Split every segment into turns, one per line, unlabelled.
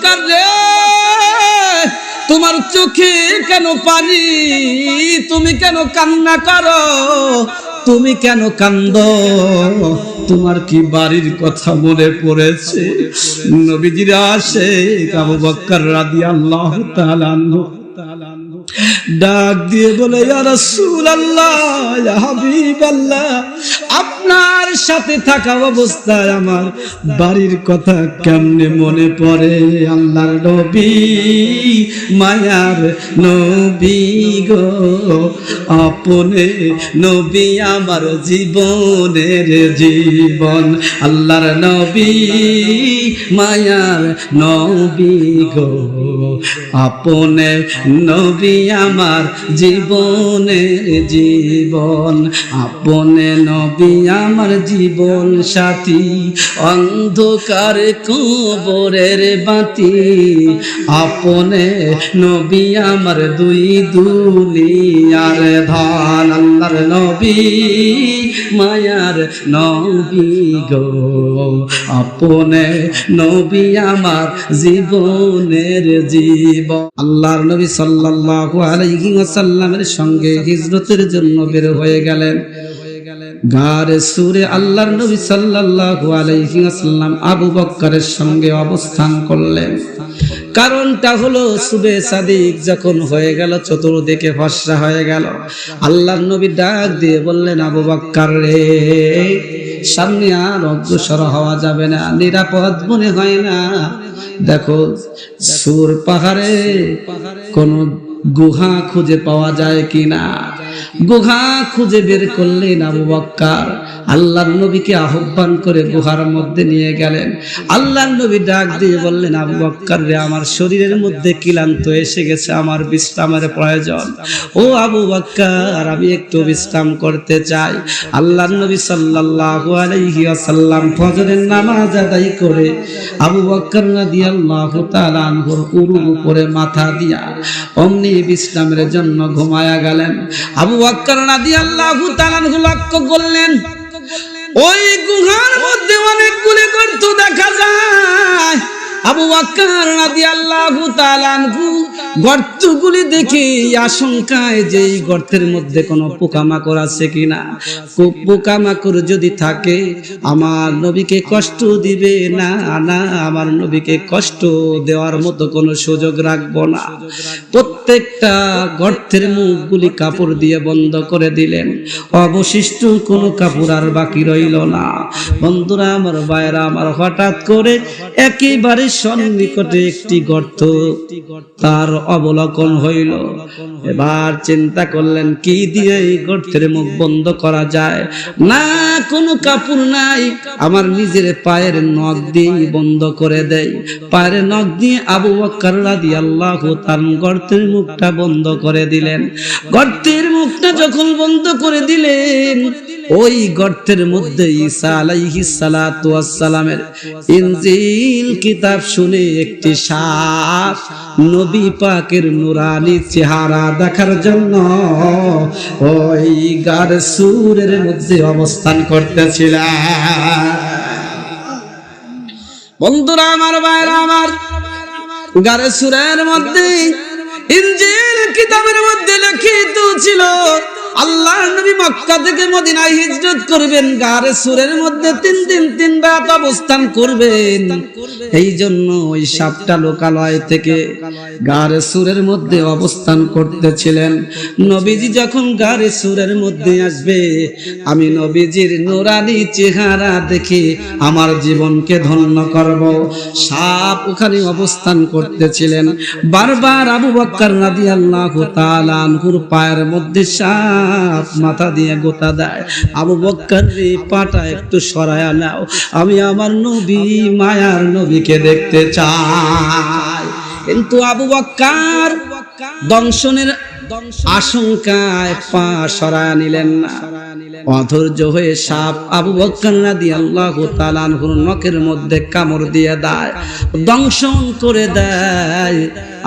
বকর রে, তোমার চোখে কেন পানি? তুমি কেন কান্না করো? তুমি কেন কান্দো? তোমার কি বাড়ির কথা মনে পড়েছে? নবীজির আশিক আবু বকর রাদিয়াল্লাহু তাআলা আনহু ডাক দিয়ে বলে, ইয়া রাসূলুল্লাহ, ইয়া হাবিবাল্লাহ, আপনার সাথে থাকা অবস্থায় আমার বাড়ির কথা কেমনে মনে পড়ে? আল্লাহর নবী, মায়ার নবী গো, আপনে নবী আমার জীবনের জীবন। আল্লাহর নবী, মায়ার নবী গো, আপনে নবী আমার জীবনের জীবন। আপনে নবী আমার জীবন সাথী, অন্ধকার কবরের বাতি। আপনে নবী আমার দুই দুনিয়ার ধন। আল্লাহর নবী, মায়ার নবী গো, আপনে নবী আমার জীবনের জীবন। আল্লাহর নবী সাল্লাল্লাহু আলাইহি ওয়াসাল্লামের সঙ্গে হিজরতের জন্য বের হয়ে গেলেন। গারে সুরে আল্লাহর নবী সাল্লাল্লাহু আলাইহি ওয়াসাল্লাম আবু বকরের সঙ্গে অবস্থান করলেন। কারণটা হলো সুবে সাদিক যখন হয়ে গেল, চতুর্দিকে ফর্সা হয়ে গেল, আল্লাহর নবী ডাক দিয়ে বললেন, আবু বকর রে, সামনে আর অগ্রসর হওয়া যাবে না, নিরাপদ মনে হয় না। দেখো সুর পাহাড়ে কোন গুহা খুঁজে পাওয়া যায় কিনা। গুহা খুঁজে বের করলেন আবু বকর। আল্লাহর নবীকে আহ্বান করে গুহার মধ্যে নিয়ে গেলেন। আল্লাহর নবী ডাক দিয়ে বললেন, আবু বকর রে, আমার শরীরের মধ্যে ক্লান্ত এসে গেছে, আমার বিশ্রামের প্রয়োজন। ও আবু বকর, আমি একটু বিশ্রাম করতে চাই। আল্লাহর নবী সাল্লাল্লাহু আলাইহি ওয়াসাল্লাম ফজরের নামাজ আদায় করে আবু বকর রাদিয়াল্লাহু তাআলা আনহুর উরুর উপরে মাথা দিয়া অমনি বিশ্রামের জন্য ঘুমায়া গেলেন। আবু বকর রাদিয়াল্লাহু তাআলা আনহু লক্ষ্য করলেন, ওই গুহার মধ্যে অনেকগুলো গর্ত দেখা যায়। আবু বকর রাদিয়াল্লাহু তাআলা আনহু গর্তগুলি দেখে আশঙ্কায় যে এই গর্তের মধ্যে কোনো পোকামাকড় আছে কিনা। পোকামাকড় যদি থাকে আমার নবীকে কষ্ট দিবে না, না আমার নবীকে কষ্ট দেওয়ার মতো কোনো সুযোগ রাখবো না। প্রত্যেকটা গর্তের মুখগুলি কাপড় দিয়ে বন্ধ করে দিলেন। অবশিষ্ট কোনো কাপড় আর বাকি রইল না। বন্ধুরা আমার, ভাইরা আমার, হঠাৎ করে একেবারে সন্নিকটে একটি গর্ত তার অবলোকন হইল। এবার চিন্তা করলেন, কি দিয়ে এই গর্তের মুখ বন্ধ করা যায়? না কোনো কাপড় নাই, আমার নিজের পায়ের নখ দিয়ে বন্ধ করে দেয়। পায়ের নখ দিয়ে আবু বকর রাদিয়াল্লাহু তাআলা গর্তের মুখটা বন্ধ করে দিলেন। গর্তের মুখটা যখন বন্ধ করে দিলেন, ওই গর্তের মধ্যে ঈসা আলাইহিস সালাতু ওয়াস সালামের ইনজিল কিতাব শুনে একটি সাপ নবী পাকের নুরানি চেহারা দেখার জন্য ওই গার সুরের মধ্যে অবস্থান করতেছিল। বন্ধুরা আমার, ভাইরা আমার, গারে সুরের মধ্যে ইনজিল কিতাবের মধ্যে লিখিত ছিল আল্লাহর নবী মক্কা থেকে মদিনায় হিজরত করবেন, গারে সুরের মধ্যে 3 দিন 3 রাত অবস্থান করবেন। এই জন্য ওই সাতটা লোকালয় থেকে গারে সুরের মধ্যে অবস্থান করতেছিলেন। নবীজি যখন গারে সুরের মধ্যে আসবে, আমি নবীজির নূরানি চেহারা দেখে আমার জীবনকে ধন্য করব। সাপ ওখানে অবস্থান করতেছিলেন। বারবার আবু বকর রাদিয়াল্লাহু তাআলা আনহুর পায়ের মধ্যে সাপ মাথা দিয়ে গোতা দেয়। আবু বকর রে, পাটা একটু সরায়া নাও, আমি আমার নবী, মায়ার নবীকে দেখতে চাই। কিন্তু আবু বকর দংশনের আশঙ্কায় পা সরায়া নিলেন না। অধৈর্য হয়ে সাপ আবু বকর রাদিয়াল্লাহু তাআলা আনহুর নখের মধ্যে কামড় দিয়ে দেয়, দংশন করে দেয়।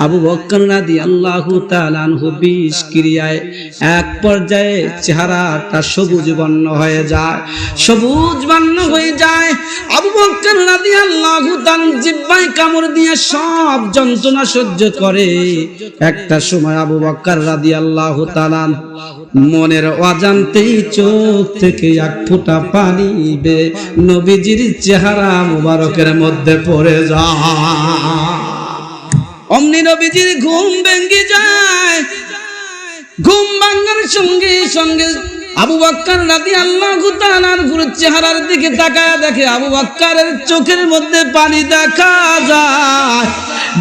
আবু বকর রাদিয়াল্লাহু তাআলা আনহু বিষ ক্রিয়ায় এক পর্যায়ে চেহারাটা সবুজ বর্ণ হয়ে যায়, সবুজ বর্ণ হয়ে যায়। আবু বকর রাদিয়াল্লাহু তাআলা জিহ্বায় কামড় দিয়ে সব যন্ত্রণা সহ্য করে। একটা সময় আবু বকর রাদিয়াল্লাহু তাআলা মনের অজান্তেই চোখ থেকে এক ফোঁটা পানি বেয়ে নবীজির চেহারা মুবারকের মধ্যে পড়ে যায়। অমনি নবীজির ঘুম ভেঙে যায়। ঘুম ভাঙার সঙ্গে সঙ্গে আবু বকর রাদিয়াল্লাহু তাআলার পুরো চেহারার দিকে তাকায় দেখে আবু বকরের চোখের মধ্যে পানি দেখা যায়।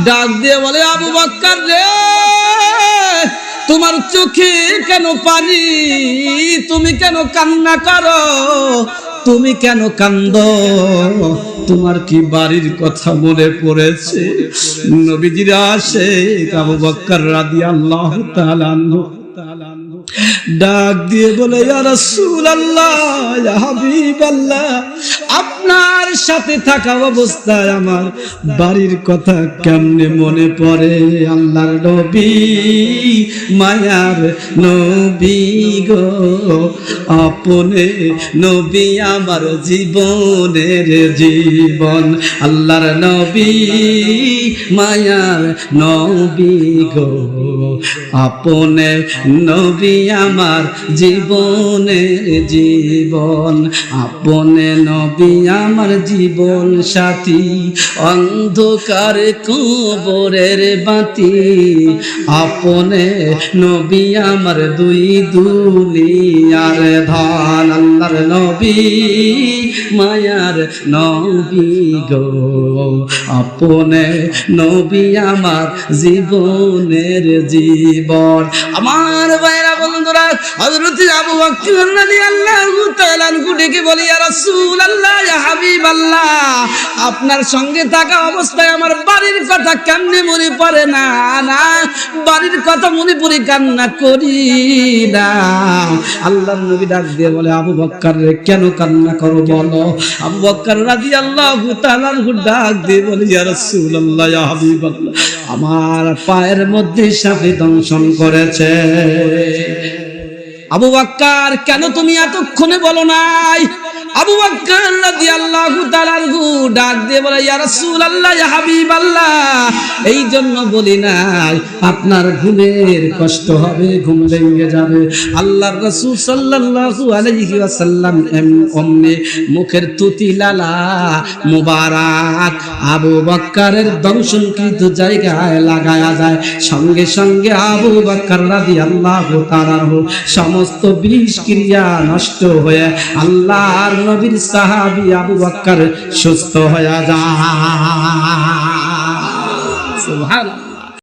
ডাক দিয়ে বলে, আবু বকর রে, তোমার চোখে কেন পানি? তুমি কেন কান্না করো? তুমি কেন কান্দো? তোমার কি বাড়ির কথা মনে পড়েছে? নবীজির আশিক আবু বকর রাদিয়াল্লাহু তাআলা আনহু ডাক দিয়ে বলে, ইয়া রাসূলুল্লাহ, ইয়া হাবিবাল্লাহ, আপনার সাথে থাকা অবস্থায় আমার বাড়ির কথা কেমনে মনে পড়ে? আল্লাহর নবী, মায়ার নবী গো, আপনে নবী আমার জীবনের জীবন। আল্লাহর নবী, মায়ার নবী গো, আপনে নবী আমার জীবনের জীবন। আপনে নবী আমার জীবন সাথী, অন্ধকার কবরের বাতি। আপনে নবী আমার দুই দুনিয়ার ধন। আল্লাহর নবী, মায়ার নবী গো, আপনে নবী আমার জীবনের জীবন। আমার ভাইরা বন্ধুরা, হযরত আবু বকর রাদিয়াল্লাহু তাআলা আনহু ডেকে বলি, ইয়া রাসূলুল্লাহ, ইয়া হাবিবাল্লাহ, আপনার সঙ্গে থাকা অবস্থায় আমার বাড়ির কথা কেমনে মনে পড়ে না? না, বাড়ির কথা মনে পড়ে কান্না করি না। আল্লাহর নবী ডাক দিয়ে বলে, আবু বকর রে, কেন কান্না করো বলো? আবু বকর রাদিয়াল্লাহু তাআলা আনহু ডাক দিয়ে বলে, ইয়া রাসূলুল্লাহ, ইয়া হাবিবাল্লাহ, আমার পায়ের মধ্যে সাপে দংশন করেছে। আবু বকর, কেন তুমি এতক্ষণে বলো নাই? আবু বকর রাদিয়াল্লাহু তাআলা আনহু ডাক দিয়ে বলে, ইয়া রাসূলুল্লাহ, ইয়া হাবিবাল্লাহ, এই জন্য বলি নাই আপনার ঘুমের কষ্ট হবে, ঘুম ভেঙে যাবে। আল্লাহর রাসূল সাল্লাল্লাহু আলাইহি ওয়াসাল্লাম অমনি মুখের তুতি লালা মুবারক আবু বকরের দংশনকৃত জায়গায় লাগায়া যায়। সঙ্গে সঙ্গে আবু বকর রাদিয়াল্লাহু তাআলা আনহু সমস্ত বিষ ক্রিয়া নষ্ট হয়ে আল্লাহর নবীর সাহাবী আবু বকর সুস্থ হয়ে যায়। সুবহানাল্লাহ।